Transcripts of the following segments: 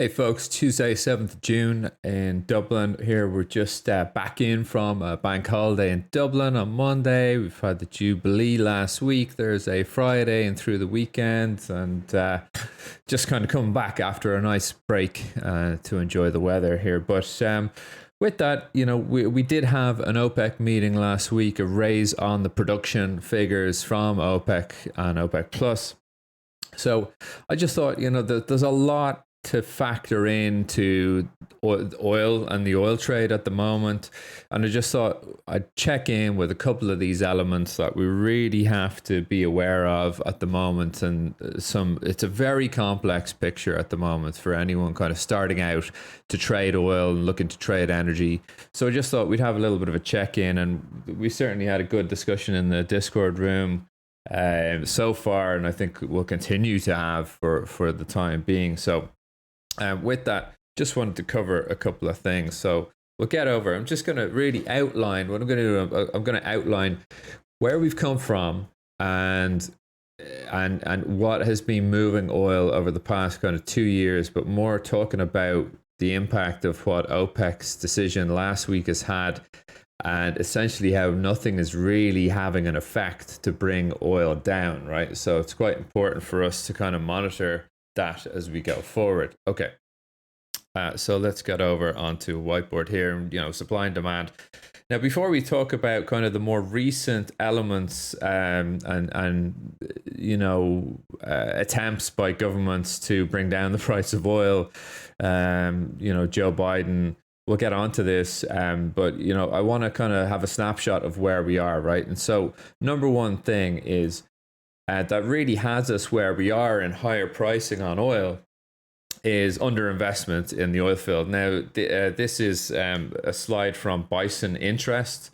Hey folks, Tuesday, 7th of June in Dublin. Here we're just back in from a bank holiday in Dublin on Monday. We've had the Jubilee last week, Thursday, Friday, and through the weekend, and just kind of coming back after a nice break to enjoy the weather here. But with that, we did have an OPEC meeting last week, a raise on the production figures from OPEC and OPEC Plus. So I just thought, there's a lot to factor into oil and the oil trade at the moment. And I just thought I'd check in with a couple of these elements that we really have to be aware of at the moment. And it's a very complex picture at the moment for anyone kind of starting out to trade oil and looking to trade energy. So I just thought we'd have a little bit of a check in, and we certainly had a good discussion in the Discord room so far, and I think we'll continue to have for the time being. So with that, just wanted to cover a couple of things. So we'll get over. I'm just going to really outline what I'm going to do. I'm going to outline where we've come from and what has been moving oil over the past kind of 2 years, but more talking about the impact of what OPEC's decision last week has had, and essentially how nothing is really having an effect to bring oil down, right? So it's quite important for us to kind of monitor that as we go forward. Okay, so let's get over onto a whiteboard here. Supply and demand. Now, before we talk about kind of the more recent elements attempts by governments to bring down the price of oil, Joe Biden. We'll get onto this, but I want to kind of have a snapshot of where we are, right? And so, number one thing is that really has us where we are in higher pricing on oil is underinvestment in the oil field. Now, this is a slide from Bison Interest.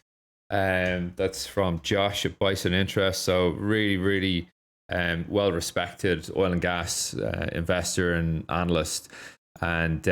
That's from Josh at Bison Interest. So really, really well-respected oil and gas investor and analyst. And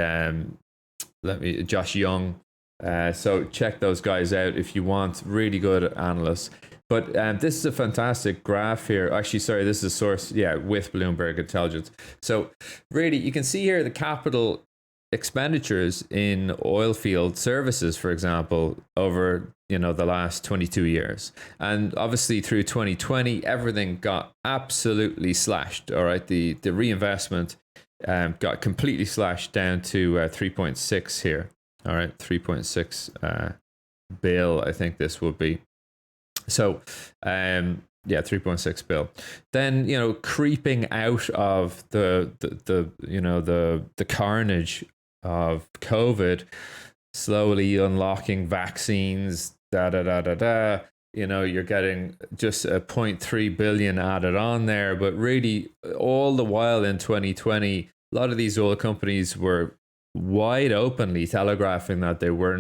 Josh Young. So check those guys out if you want. Really good analysts. But this is a fantastic graph here. Actually, sorry, this is a source, with Bloomberg Intelligence. So really, you can see here the capital expenditures in oil field services, for example, over the last 22 years. And obviously through 2020, everything got absolutely slashed. All right, the reinvestment got completely slashed down to 3.6 here. All right, 3.6 bill, I think this would be. So, 3.6 bill. Then, creeping out of the carnage of COVID, slowly unlocking vaccines, you're getting just a 0.3 billion added on there. But really, all the while in 2020, a lot of these oil companies were wide openly telegraphing that they were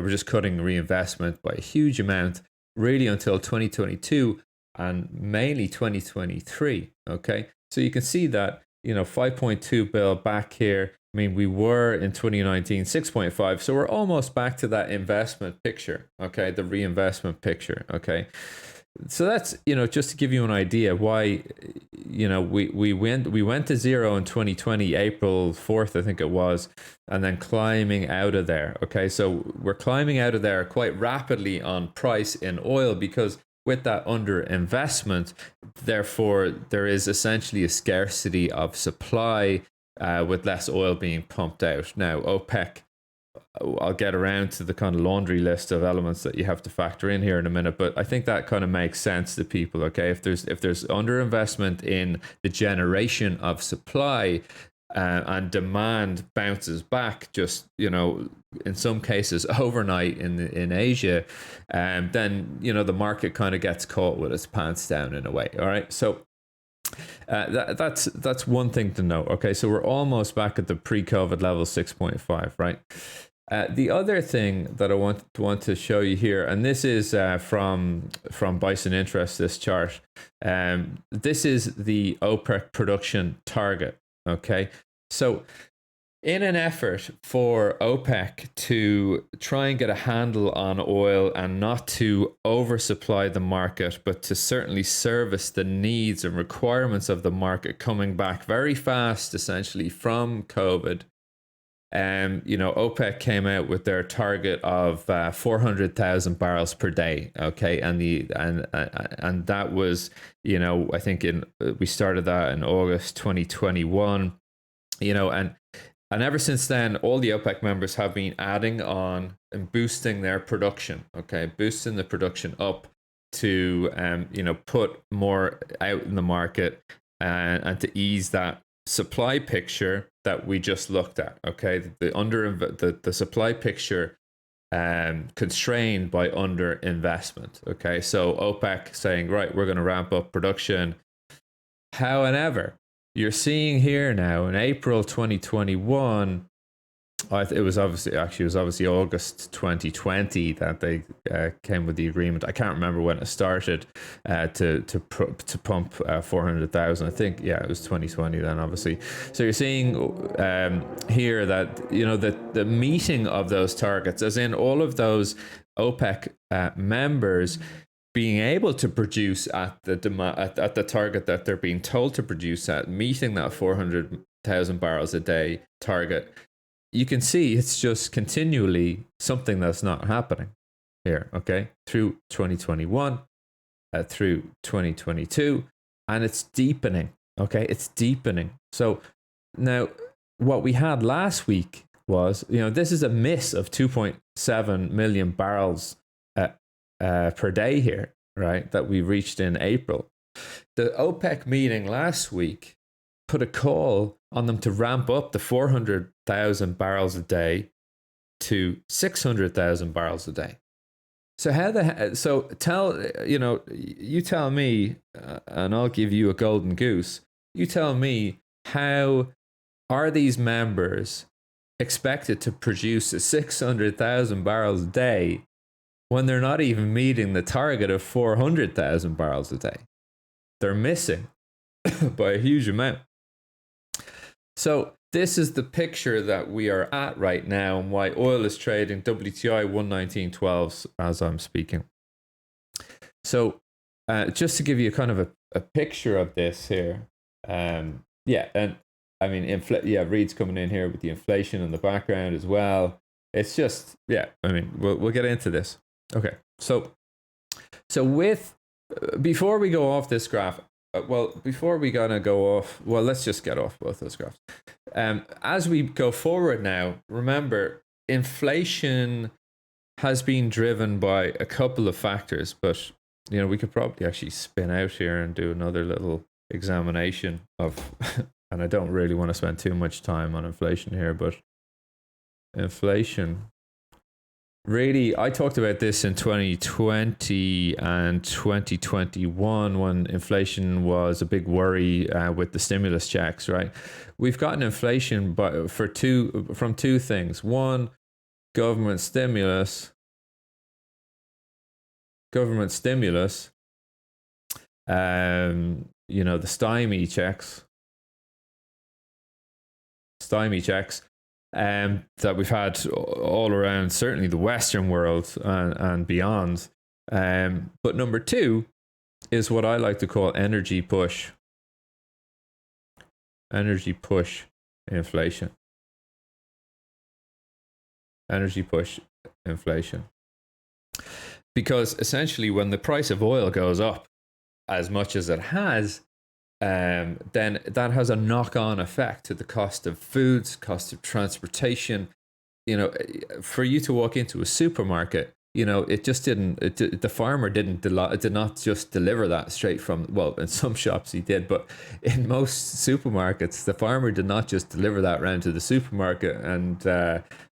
just cutting reinvestment by a huge amount, really until 2022 and mainly 2023. Okay, so you can see that 5.2 bill back here. I mean, we were in 2019 6.5, so we're almost back to that investment picture. Okay, the reinvestment picture. Okay, so that's just to give you an idea why we went to zero in 2020 April 4th, I think it was, and then climbing out of there. Okay, so we're climbing out of there quite rapidly on price in oil because with that underinvestment, therefore there is essentially a scarcity of supply with less oil being pumped out. Now OPEC, I'll get around to the kind of laundry list of elements that you have to factor in here in a minute, but I think that kind of makes sense to people. Okay, if there's underinvestment in the generation of supply and demand bounces back, just in some cases overnight in Asia, then the market kind of gets caught with its pants down in a way. All right, so. That's one thing to note. Okay, so we're almost back at the pre-COVID level 6.5, right? The other thing that I want to show you here, and this is from Bison Interest, this chart. This is the OPEC production target. Okay, so in an effort for OPEC to try and get a handle on oil and not to oversupply the market, but to certainly service the needs and requirements of the market coming back very fast, essentially from COVID. OPEC came out with their target of 400,000 barrels per day. Okay, and that was, I think we started that in August 2021. And ever since then, all the OPEC members have been adding on and boosting their production. Okay, boosting the production up to put more out in the market and to ease that supply picture that we just looked at. Okay, the supply picture constrained by underinvestment. Okay, so OPEC saying, right, we're going to ramp up production. However, you're seeing here now in April 2021, it was obviously August 2020 that they came with the agreement. I can't remember when it started to pump 400,000. I think, yeah, it was 2020 then, obviously. So you're seeing here that, the meeting of those targets, as in all of those OPEC members being able to produce at the target that they're being told to produce at, meeting that 400,000 barrels a day target. You can see it's just continually something that's not happening here, okay, through 2021, through 2022, and it's deepening, okay, it's deepening. So now what we had last week was, this is a miss of 2.7 million barrels per day here, right, that we reached in April. The OPEC meeting last week put a call on them to ramp up the 400,000 barrels a day to 600,000 barrels a day. So you tell me, and I'll give you a golden goose. You tell me, how are these members expected to produce 600,000 barrels a day when they're not even meeting the target of 400,000 barrels a day? They're missing by a huge amount. So this is the picture that we are at right now, and why oil is trading WTI 119.12 as I'm speaking. So just to give you kind of a picture of this here, and I mean, Reed's coming in here with the inflation in the background as well. It's just, we'll get into this. Okay, so before we go off this graph, before we gonna go off, let's just get off both those graphs. As we go forward now, remember, inflation has been driven by a couple of factors, but we could probably actually spin out here and do another little examination of, and I don't really want to spend too much time on inflation here, but inflation. Really, I talked about this in 2020 and 2021 when inflation was a big worry with the stimulus checks, right? We've gotten inflation from two things. One, government stimulus, the stymie checks. That we've had all around, certainly the Western world and beyond. But number two is what I like to call energy push inflation. Because essentially when the price of oil goes up as much as it has, then that has a knock-on effect to the cost of foods, cost of transportation. For you to walk into a supermarket, it just didn't. The farmer did not just deliver that straight from. Well, in some shops he did, but in most supermarkets, the farmer did not just deliver that round to the supermarket and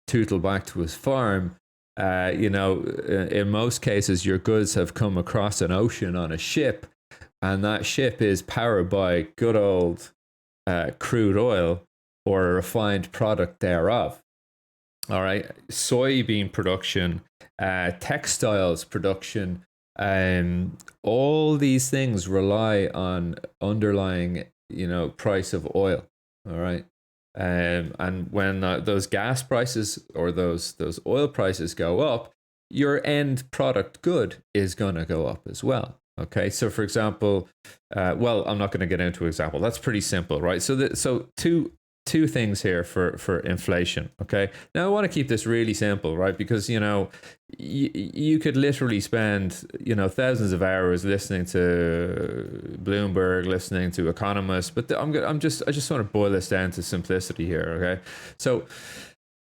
tootle back to his farm. In most cases, your goods have come across an ocean on a ship. And that ship is powered by good old crude oil or a refined product thereof. All right. Soybean production, textiles production, all these things rely on underlying, price of oil. All right. And when those gas prices or those oil prices go up, your end product good is going to go up as well. Okay, so for example, well, I'm not going to get into an example. That's pretty simple, right? So two things here for inflation. Okay, now I want to keep this really simple, right? Because you could literally spend thousands of hours listening to Bloomberg, listening to economists, but I just want to boil this down to simplicity here. Okay, so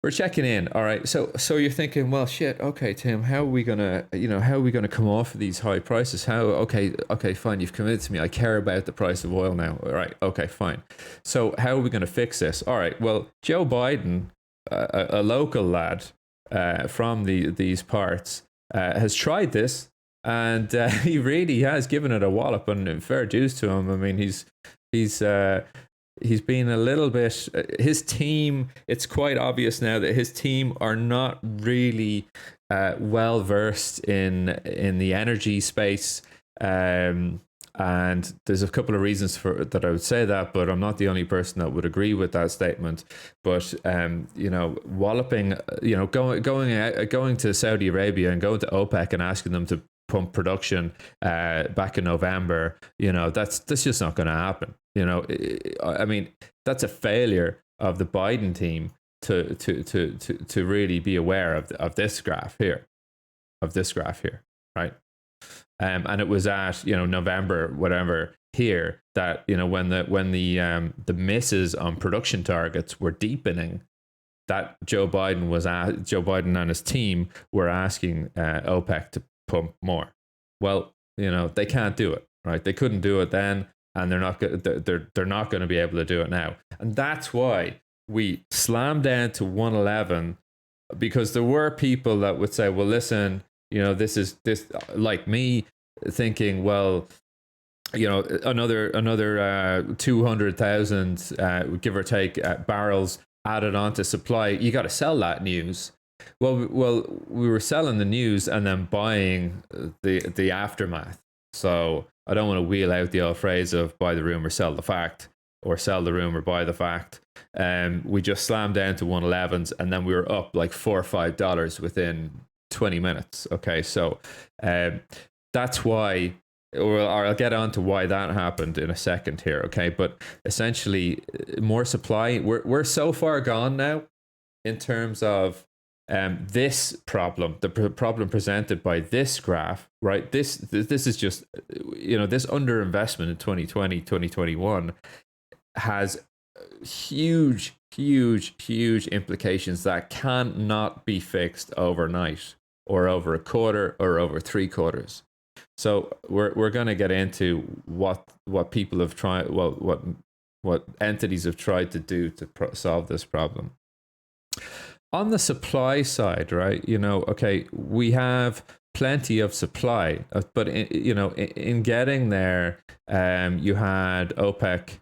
we're checking in. All right. So you're thinking, well, shit. Okay, Tim, how are we gonna, how are we gonna come off of these high prices? How? Okay, fine. You've convinced me. I care about the price of oil now. All right. Okay, fine. So how are we gonna fix this? All right. Well, Joe Biden, a local lad from these parts, has tried this, and he really has given it a wallop. And fair dues to him. I mean, he's he's been a little bit his team, it's quite obvious now that his team are not really well versed in the energy space, and there's a couple of reasons for that I would say that, but I'm not the only person that would agree with that statement. But walloping, going to Saudi Arabia and going to OPEC and asking them to pump production back in November, that's just not going to happen. I mean, that's a failure of the Biden team to really be aware of this graph here, right? And it was at November whatever here that when the misses on production targets were deepening, that Joe Biden and his team were asking OPEC to pump more. Well, they can't do it, right? They couldn't do it then, and they're not going to be able to do it now. And that's why we slammed down to 111, because there were people that would say, well, listen, this like me thinking, well, another 200,000 give or take barrels added onto supply. You got to sell that news. Well, we were selling the news and then buying the aftermath. So I don't want to wheel out the old phrase of buy the rumor, sell the fact, or sell the rumor, buy the fact. We just slammed down to 111s, and then we were up like $4 or $5 within 20 minutes. Okay, so that's why, or I'll get on to why that happened in a second here. Okay, but essentially, more supply. We're so far gone now in terms of this problem, the problem presented by this graph, right? This is just, this underinvestment in 2020, 2021 has huge implications that cannot be fixed overnight or over a quarter or over 3 quarters. So we're going to get into what people have tried, what entities have tried to do to solve this problem. On the supply side, right? Okay, we have plenty of supply, but in getting there, you had OPEC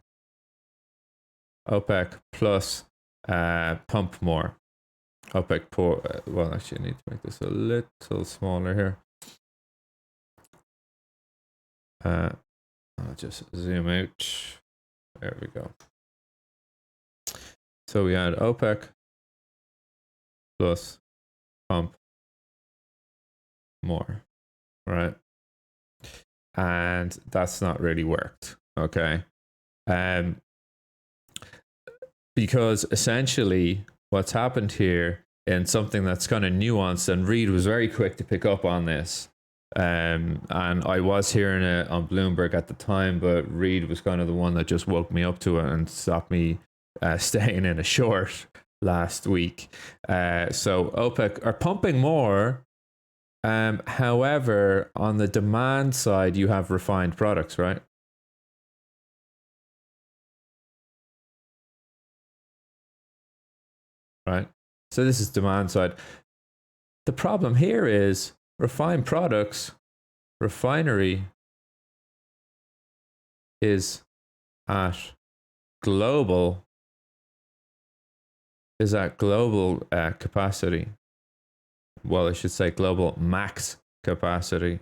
plus pump more. OPEC pour. Well, actually, I need to make this a little smaller here. I'll just zoom out. There we go. So we had OPEC plus pump more, right? And that's not really worked, okay? Because essentially what's happened here, and something that's kind of nuanced, and Reed was very quick to pick up on this, and I was hearing it on Bloomberg at the time, but Reed was kind of the one that just woke me up to it and stopped me staying in a short last week. So OPEC are pumping more. However, on the demand side, you have refined products, right? Right. So this is demand side. The problem here is refined products, refinery is at global capacity. Well, I should say global max capacity.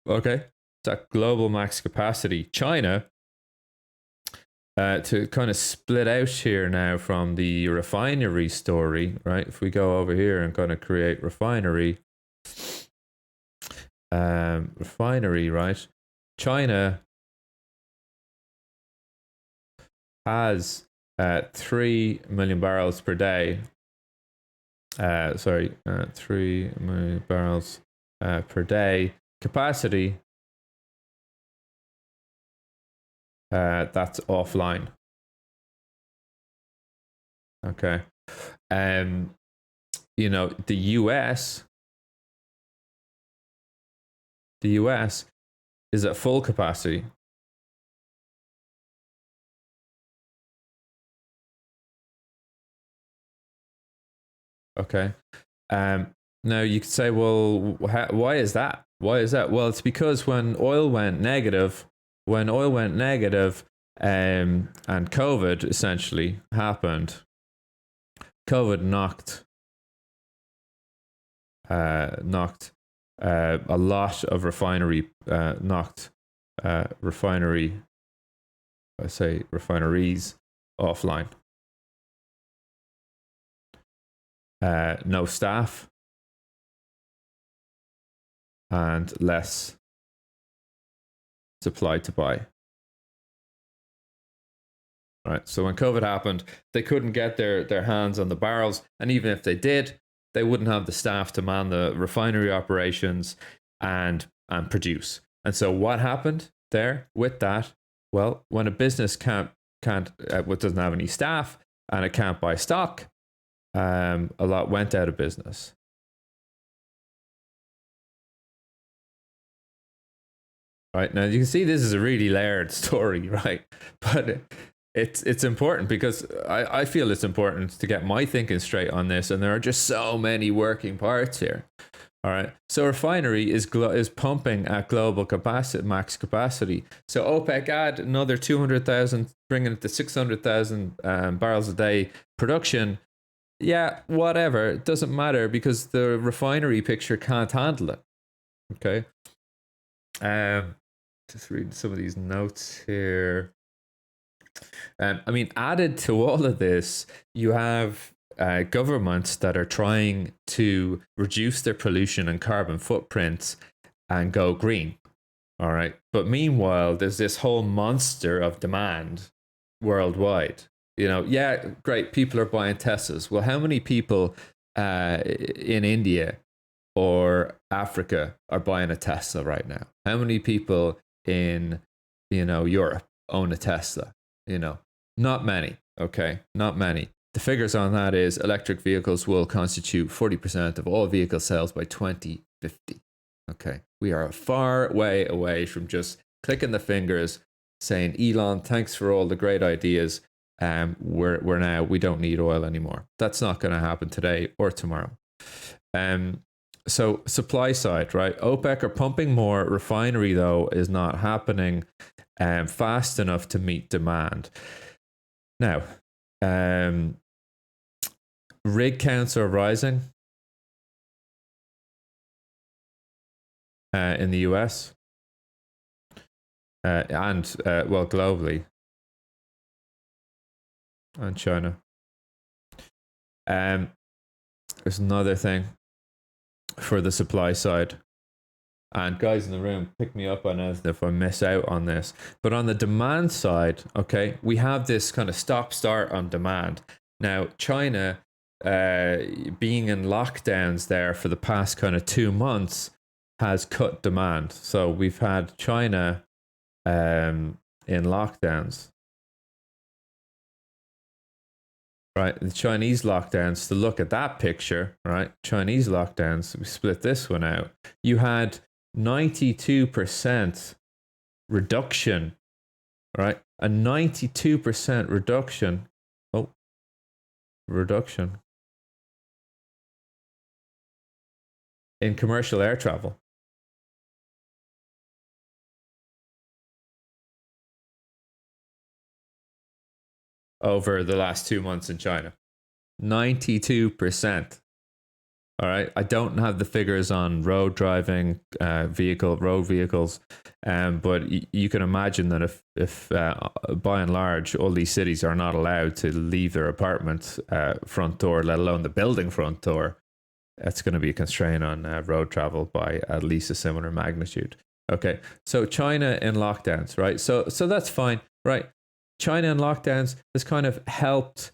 Okay, it's at global max capacity. China To kind of split out here now from the refinery story, right? If we go over here and kind of create refinery, right? China has 3 million barrels per day. 3 million barrels per day capacity. That's offline. Okay. The US is at full capacity. Okay. Now you could say, well, why is that? Why is that? Well, it's because when oil went negative, and COVID essentially happened, COVID knocked a lot of refineries offline. No staff and less supply to buy. Right. So when COVID happened, they couldn't get their hands on the barrels, and even if they did, they wouldn't have the staff to man the refinery operations and produce. And so what happened there with that? Well, when a business doesn't have any staff and it can't buy stock, a lot went out of business. Right, now you can see this is a really layered story, right? But it's important because I feel it's important to get my thinking straight on this, and there are just so many working parts here. All right, so refinery is pumping at global capacity, max capacity. So OPEC add another 200,000, bringing it to 600,000 barrels a day production. Yeah, whatever, it doesn't matter because the refinery picture can't handle it. Okay. Just reading some of these notes here. Added to all of this, you have governments that are trying to reduce their pollution and carbon footprints and go green. All right. But meanwhile, there's this whole monster of demand worldwide. Yeah, great. People are buying Teslas. Well, how many people in India or Africa are buying a Tesla right now? How many people in Europe own a Tesla? Not many. Okay, not many. The figures on that is electric vehicles will constitute 40% of all vehicle sales by 2050. Okay, we are a far way away from just clicking the fingers saying, Elon, thanks for all the great ideas. We don't need oil anymore. That's not going to happen today or tomorrow. So supply side, right? OPEC are pumping more. Refinery, though, is not happening fast enough to meet demand. Now, rig counts are rising in the US and globally, and China. There's another thing for the supply side. And guys in the room, pick me up on it if I miss out on this. But on the demand side, okay, we have this kind of stop-start on demand. Now, China, being in lockdowns there for the past kind of 2 months, has cut demand. So we've had China in lockdowns. Right, the Chinese lockdowns, to look at that picture, right? Chinese lockdowns, we split this one out. You had 92% reduction, right? A 92% reduction. Reduction in commercial air travel. Over the last 2 months in China. 92%. All right. I don't have the figures on road driving, road vehicles, but you can imagine that if by and large all these cities are not allowed to leave their apartment front door, let alone the building front door, that's going to be a constraint on road travel by at least a similar magnitude. Okay, so China in lockdowns, right? So that's fine, right? China in lockdowns has kind of helped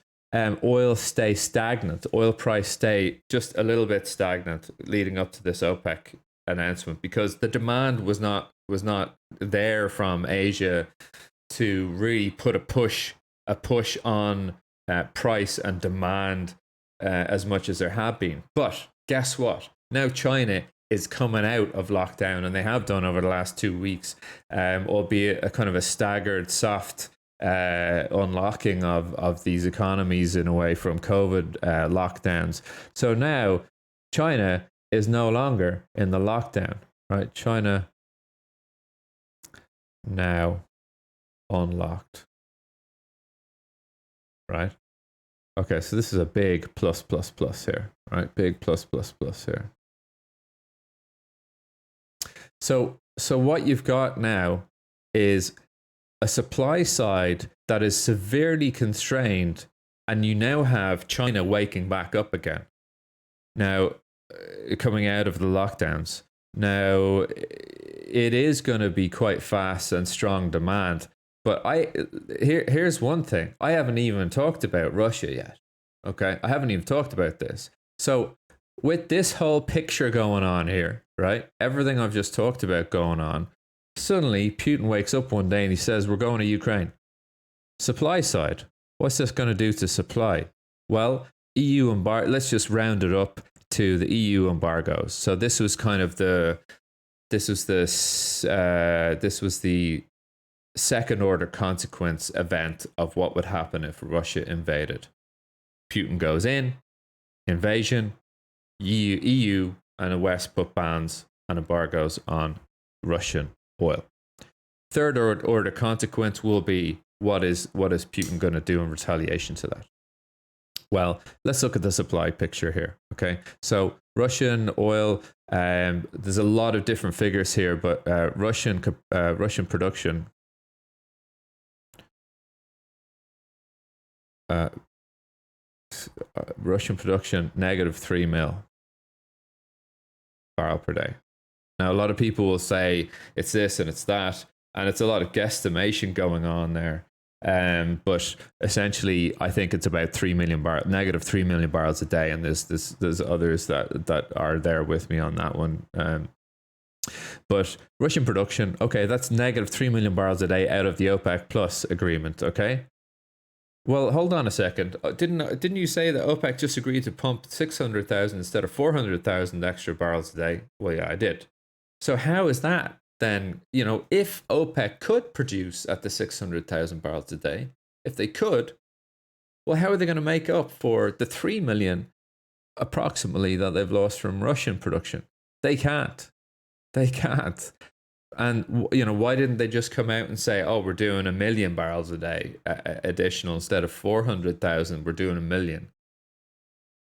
oil stay stagnant, oil price stay just a little bit stagnant leading up to this OPEC announcement, because the demand was not there from Asia to really put a push on price and demand as much as there have been. But guess what? Now China is coming out of lockdown, and they have done over the last 2 weeks, albeit a kind of a staggered, soft unlocking of these economies in a way from COVID lockdowns. So now China is no longer in the lockdown, right? China now unlocked, right? Okay, so this is a big plus plus plus here, right? Big plus plus plus here. So what you've got now is a supply side that is severely constrained, and you now have China waking back up again. Now, coming out of the lockdowns. Now, it is going to be quite fast and strong demand. But here's one thing. I haven't even talked about Russia yet. Okay, I haven't even talked about this. So with this whole picture going on here, right? Everything I've just talked about going on, suddenly Putin wakes up one day and he says, we're going to Ukraine. Supply side. What's this going to do to supply? Well, EU embargo, let's just round it up to the EU embargoes. So this was the second order consequence event of what would happen if Russia invaded. Putin goes in, invasion, EU and the West put bans and embargoes on Russian oil. Third order consequence will be what is Putin going to do in retaliation to that? Well, let's look at the supply picture here. Okay, so Russian oil. There's a lot of different figures here, but Russian production. Russian production -3 mil barrel per day. Now, a lot of people will say it's this and it's that, and it's a lot of guesstimation going on there. But essentially, I think it's about -3 million barrels a day, and there's others that are there with me on that one. But Russian production, okay, that's -3 million barrels a day out of the OPEC Plus agreement. Okay. Well, hold on a second. Didn't you say that OPEC just agreed to pump 600,000 instead of 400,000 extra barrels a day? Well, yeah, I did. So how is that then? If OPEC could produce at the 600,000 barrels a day, if they could, well, how are they going to make up for the 3 million approximately that they've lost from Russian production? They can't. They can't. And, why didn't they just come out and say, oh, we're doing 1 million barrels a day additional instead of 400,000, we're doing 1 million?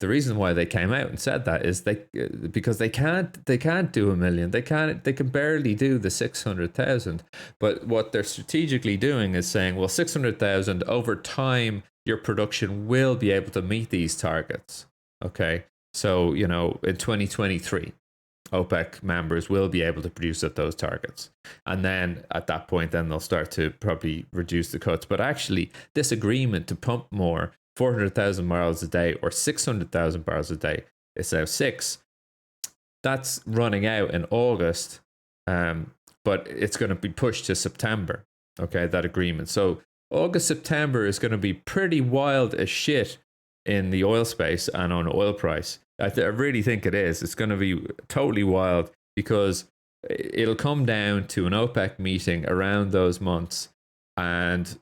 The reason why they came out and said that is because they can't do 1 million. They can barely do the 600,000. But what they're strategically doing is saying, well, 600,000 over time, your production will be able to meet these targets. Okay. So, in 2023. OPEC members will be able to produce at those targets. And then at that point, then they'll start to probably reduce the cuts. But actually, this agreement to pump more, 400,000 barrels a day or 600,000 barrels a day, it's now 6. That's running out in August, but it's going to be pushed to September, okay, that agreement. So August, September is going to be pretty wild as shit in the oil space and on oil price. I really think it is. It's going to be totally wild because it'll come down to an OPEC meeting around those months, and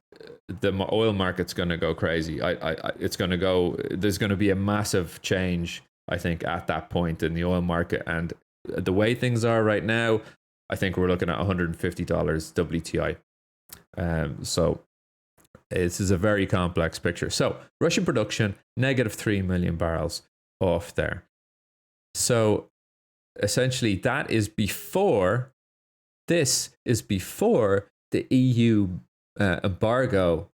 the oil market's going to go crazy. It's going to go. There's going to be a massive change, I think, at that point in the oil market. And the way things are right now, I think we're looking at $150 WTI. So this is a very complex picture. So Russian production -3 million barrels off there. So essentially, this is before the EU embargo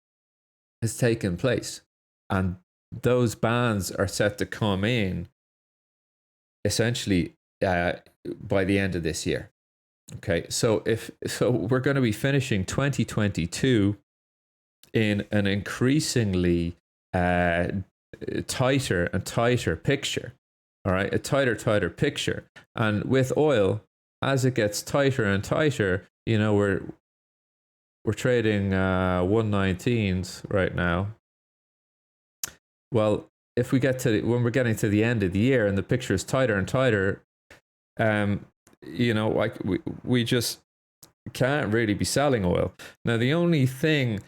has taken place. And those bans are set to come in essentially by the end of this year. Okay, so we're going to be finishing 2022 in an increasingly tighter and tighter picture. All right, a tighter picture, and with oil, as it gets tighter and tighter, we're trading 119s right now. Well, if we get to when we're getting to the end of the year and the picture is tighter and tighter, like we just can't really be selling oil. Now, the only thing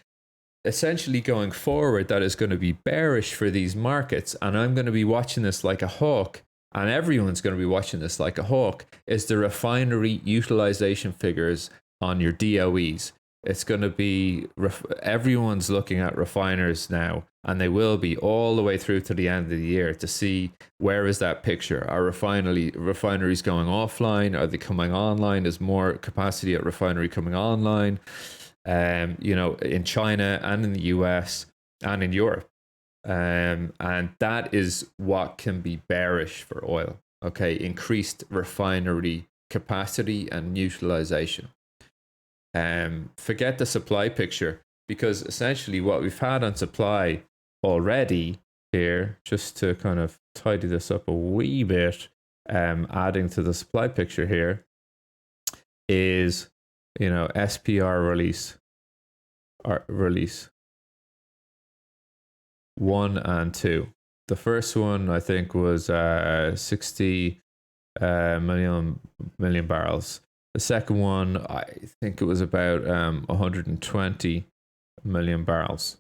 essentially going forward that is going to be bearish for these markets, and I'm going to be watching this like a hawk, and everyone's going to be watching this like a hawk, is the refinery utilization figures on your DOEs. It's going to be, everyone's looking at refiners now, and they will be all the way through to the end of the year to see where is that picture. Are refineries going offline? Are they coming online? Is more capacity at refinery coming online? In China and in the US and in Europe. And that is what can be bearish for oil. Okay, increased refinery capacity and utilization. Forget the supply picture, because essentially what we've had on supply already here, just to kind of tidy this up a wee bit, adding to the supply picture here, is SPR release 1 and 2. The first one I think was 60 million barrels. The second one, I think it was about 120 million barrels.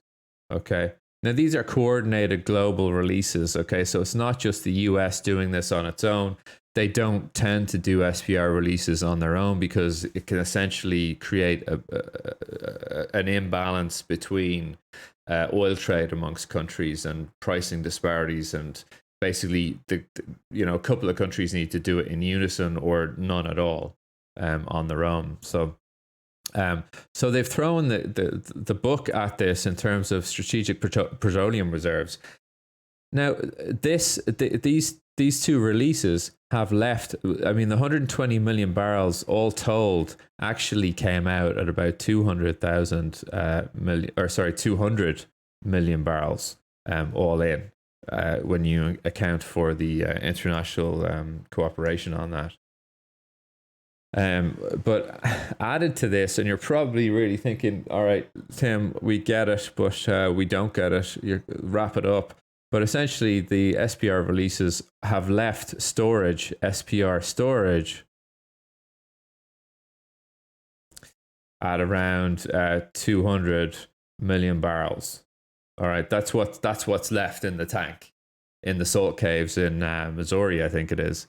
Okay. Now, these are coordinated global releases. Okay. So it's not just the US doing this on its own. They don't tend to do SPR releases on their own because it can essentially create an imbalance between oil trade amongst countries and pricing disparities, and basically a couple of countries need to do it in unison or none at all on their own. So they've thrown the book at this in terms of strategic petroleum reserves. Now, these two releases have left. I mean, the 120 million barrels all told actually came out at about 200 million barrels all in, when you account for the international cooperation on that. But added to this, and you're probably really thinking, all right, Tim, we get it, but we don't get it. You wrap it up. But essentially, the SPR releases have left SPR storage, at around 200 million barrels. All right, that's what's left in the tank, in the salt caves in Missouri, I think it is.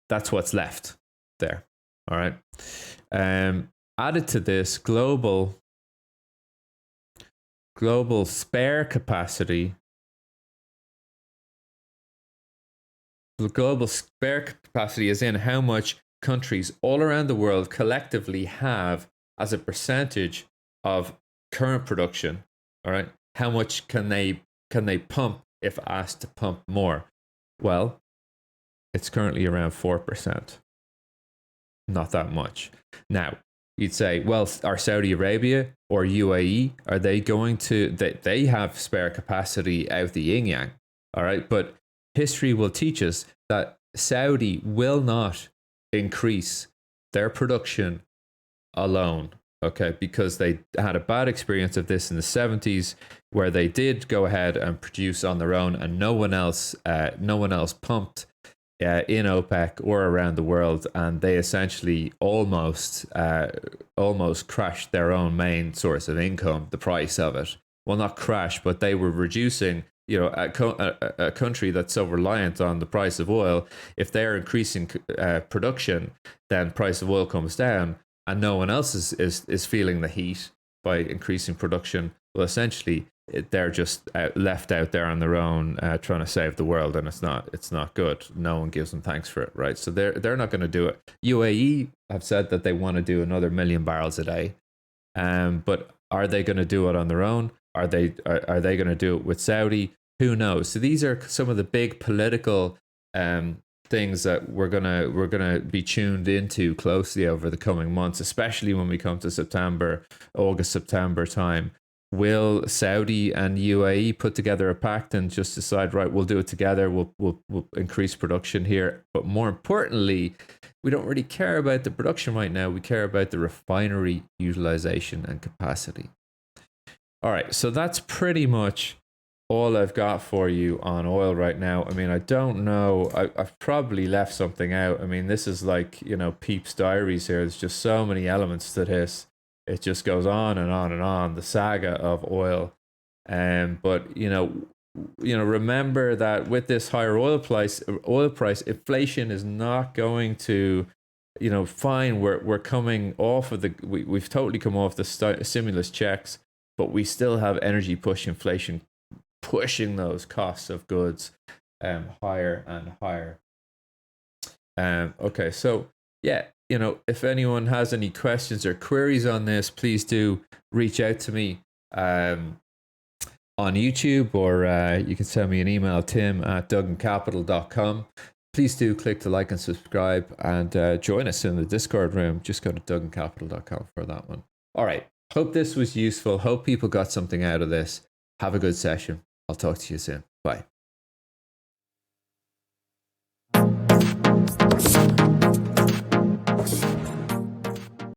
That's what's left there. All right. Added to this, global spare capacity. The global spare capacity is in how much countries all around the world collectively have as a percentage of current production. All right. How much can they pump if asked to pump more? Well, it's currently around 4%. Not that much. Now, you'd say, well, are Saudi Arabia or UAE, are they going to, they have spare capacity out the yin yang. All right. But history will teach us that Saudi will not increase their production alone. Okay. Because they had a bad experience of this in the 70s, where they did go ahead and produce on their own, and no one else pumped in OPEC or around the world, and they essentially almost crashed their own main source of income, the price of it. Well, not crash, but they were reducing. A country that's so reliant on the price of oil, if they're increasing production, then price of oil comes down, and no one else is feeling the heat by increasing production. Well, essentially, they're just left out there on their own, trying to save the world, and it's not good. No one gives them thanks for it, right? So they're not going to do it. UAE have said that they want to do another million barrels a day, but are they going to do it on their own? Are they going to do it with Saudi? Who knows? So these are some of the big political things that we're gonna be tuned into closely over the coming months, especially when we come to August, September time. Will Saudi and UAE put together a pact and just decide, right, we'll do it together, we'll increase production here? But more importantly, we don't really care about the production right now. We care about the refinery utilization and capacity. All right, so that's pretty much all I've got for you on oil right now. I mean, I don't know. I've probably left something out. I mean, this is like, Peep's Diaries here. There's just so many elements to this. It just goes on and on and on, the saga of oil. But remember that with this higher oil price, inflation is not going to, fine. We're coming off of we've totally come off the stimulus checks, but we still have energy push inflation pushing those costs of goods higher and higher. Okay, so yeah, if anyone has any questions or queries on this, please do reach out to me on YouTube, or you can send me an email, tim@duggancapital.com. Please do click to like and subscribe, and join us in the Discord room. Just go to duggancapital.com for that one. All right, hope this was useful. Hope people got something out of this. Have a good session. I'll talk to you soon. Bye.